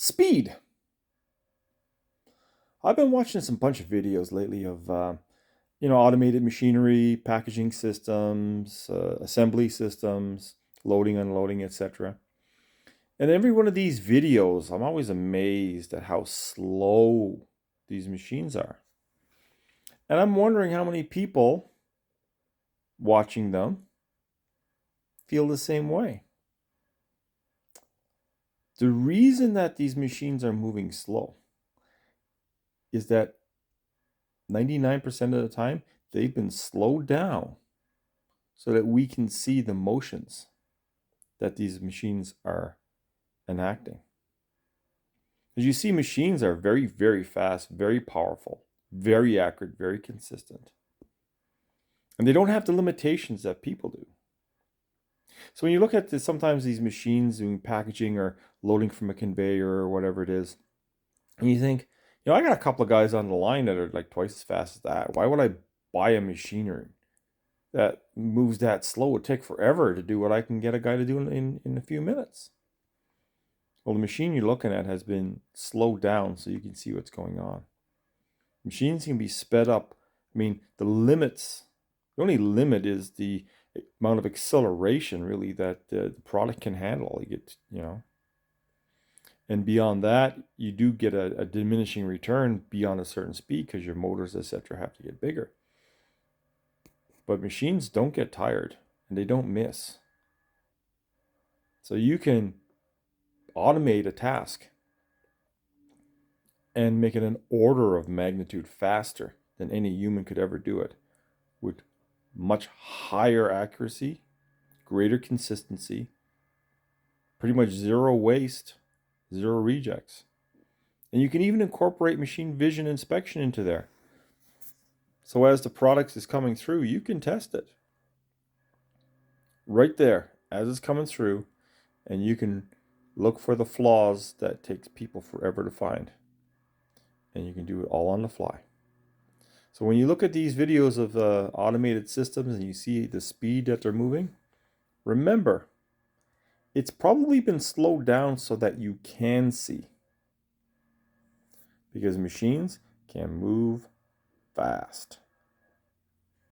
Speed. I've been watching some bunch of videos lately of automated machinery, packaging systems, assembly systems, loading, unloading, etc. And every one of these videos, I'm always amazed at how slow these machines are. And I'm wondering how many people watching them feel the same way. The reason that these machines are moving slow is that 99% of the time they've been slowed down so that we can see the motions that these machines are enacting. As you see, machines are very, very fast, very powerful, very accurate, very consistent. And they don't have the limitations that people do. So when you look at sometimes these machines doing packaging or loading from a conveyor or whatever it is, and you think, I got a couple of guys on the line that are like twice as fast as that. Why would I buy a machinery that moves that slow? It would take forever to do what I can get a guy to do in a few minutes. Well, the machine you're looking at has been slowed down so you can see what's going on. Machines can be sped up. I mean, the only limit is the amount of acceleration really that the product can handle. And beyond that, you do get a diminishing return beyond a certain speed because your motors, etc., have to get bigger. But machines don't get tired and they don't miss. So you can automate a task and make it an order of magnitude faster than any human could ever do it, with much higher accuracy, greater consistency, pretty much zero waste, zero rejects. And you can even incorporate machine vision inspection into there. So as the product is coming through, you can test it right there as it's coming through, and you can look for the flaws that takes people forever to find. And you can do it all on the fly. So when you look at these videos of automated systems and you see the speed that they're moving, remember, it's probably been slowed down so that you can see. Because machines can move fast.